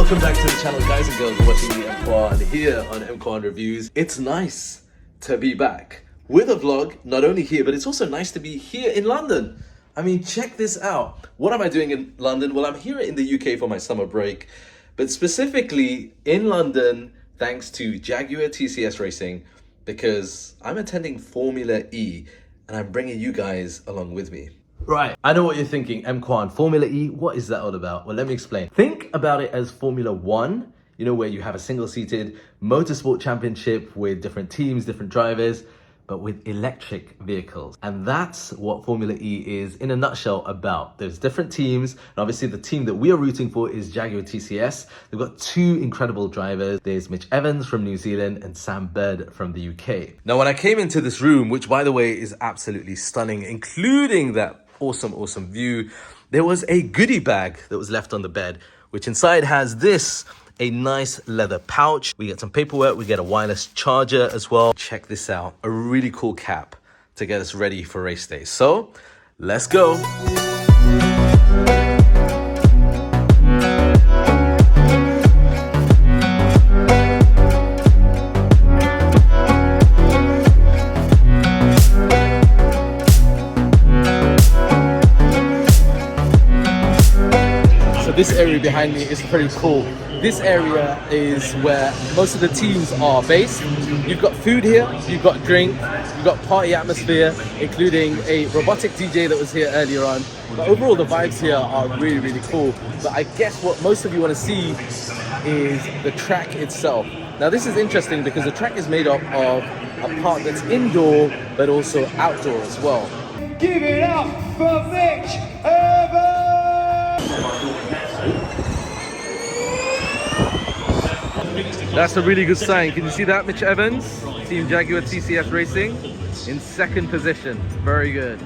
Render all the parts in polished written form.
Welcome back to the channel, guys and girls watching the M1 here on M1 Reviews. It's nice to be back with a vlog, not only here, but it's also nice to be here in London. I mean, check this out. What am I doing in London? Well, I'm here in the UK for my summer break, but specifically in London, thanks to Jaguar TCS Racing, because I'm attending Formula E and I'm bringing you guys along with me. Right, I know what you're thinking, M1, Formula E, what is that all about? Well, let me explain. Think about it as Formula One, you know, where you have a single-seated motorsport championship with different teams, different drivers, but with electric vehicles. And that's what Formula E is in a nutshell about. There's different teams, and obviously the team that we are rooting for is Jaguar TCS. They've got two incredible drivers. There's Mitch Evans from New Zealand and Sam Bird from the UK. Now, when I came into this room, which by the way is absolutely stunning, including that awesome view, there was a goodie bag that was left on the bed, which inside has this, a nice leather pouch. We get some paperwork, we get a wireless charger as well. Check this out, a really cool cap to get us ready for race day. So let's go. This area behind me is pretty cool. This area is where most of the teams are based. You've got food here, you've got drink, you've got party atmosphere, including a robotic DJ that was here earlier on. But overall, the vibes here are really cool. But I guess what most of you want to see is the track itself. Now, this is interesting because the track is made up of a part that's indoor, but also outdoor as well. Give it up for Mitch Evans! That's a really good sign. Can you see that, Mitch Evans? Team Jaguar TCS Racing in second position. Very good.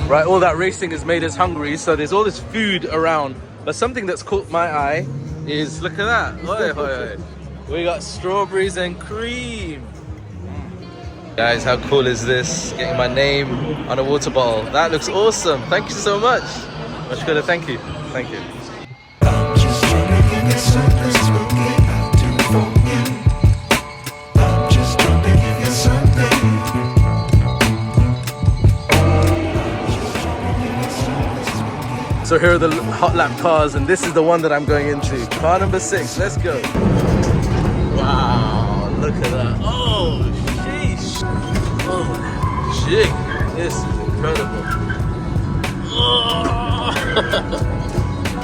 Right, all that racing has made us hungry, so there's all this food around. But something that's caught my eye is, look at that. Oi. We got strawberries and cream. Guys, how cool is this? Getting my name on a water bottle. That looks awesome. Thank you so much. Much better, thank you. Thank you. So here are the hot lap cars, and this is the one that I'm going into. Car number 6, let's go. Wow, look at that. Oh, sheesh. Oh, shit. This is incredible. Oh.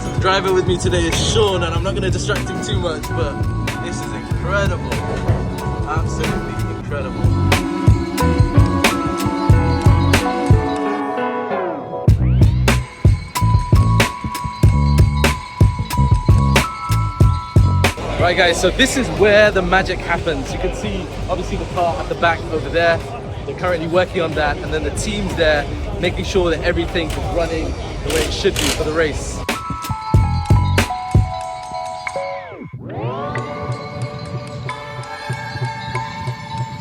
So the driver with me today is Sean, and I'm not going to distract him too much, but this is incredible. Absolutely incredible. Right guys, so this is where the magic happens. You can see obviously the car at the back over there. They're currently working on that, and then the team's there making sure that everything is running the way it should be for the race.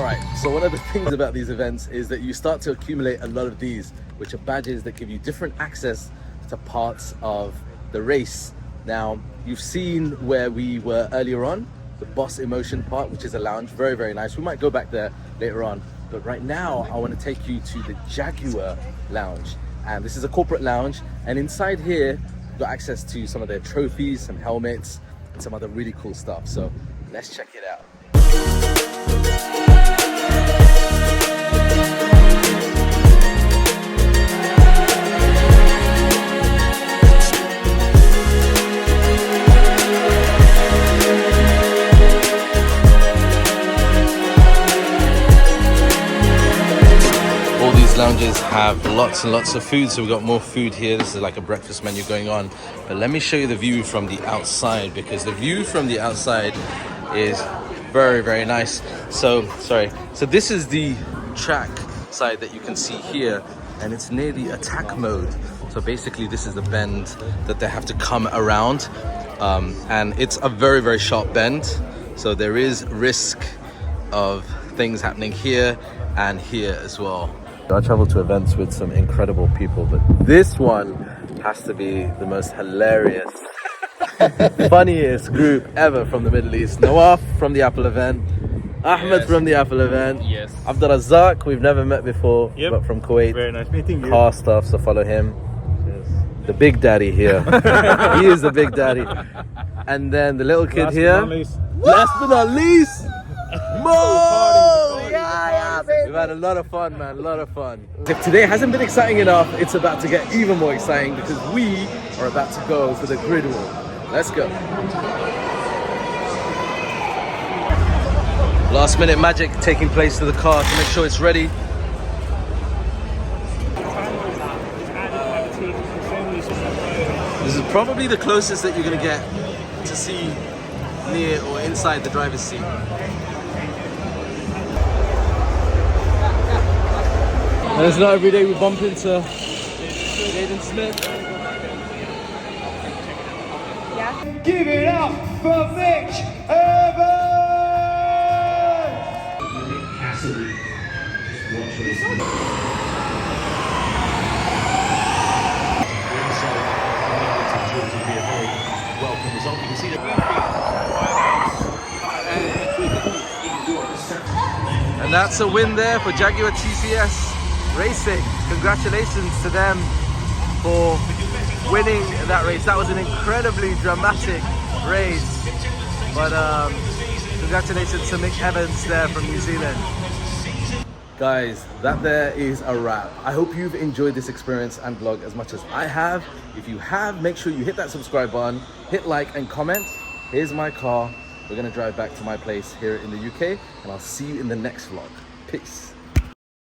Alright, so one of the things about these events is that you start to accumulate a lot of these, which are badges that give you different access to parts of the race. Now, you've seen where we were earlier on, the Boss Emotion part, which is a lounge, very nice. We might go back there later on, but right now I want to take you to the Jaguar lounge. And this is a corporate lounge, and inside here, you've got access to some of their trophies, some helmets, and some other really cool stuff. So let's check it out. Lounges have lots and lots of food, so we've got more food here. This is like a breakfast menu going on, but let me show you the view from the outside, because the view from the outside is very nice. So this is the track side that you can see here, and it's near the attack mode. So basically this is the bend that they have to come around, and it's a very sharp bend, so there is risk of things happening here and here as well. I travel to events with some incredible people, but this one has to be the most hilarious, funniest group ever from the Middle East. Nawaf from the Apple event, Ahmed from the Apple event, Abdul Razak, we've never met before, but from Kuwait. Very nice meeting you. Car stuff, so follow him. The big daddy here. He is the big daddy. And then the little kid here. Last but not least, Mo! Yeah, baby. We've had a lot of fun, man, a lot of fun. If today hasn't been exciting enough, it's about to get even more exciting because we are about to go for the grid walk. Let's go. Last minute magic taking place to the car to make sure it's ready. This is probably the closest that you're going to get to see near or inside the driver's seat. And it's not every day we bump into Jaden Smith. Give it up for Mitch Evans! And that's a win there for Jaguar TCS Racing. Congratulations to them for winning that race. That was an incredibly dramatic race. But congratulations to Mick Evans there from New Zealand. Guys, that there is a wrap. I hope you've enjoyed this experience and vlog as much as I have. If you have, make sure you hit that subscribe button, hit like and comment. Here's my car. We're gonna drive back to my place here in the UK and I'll see you in the next vlog. Peace.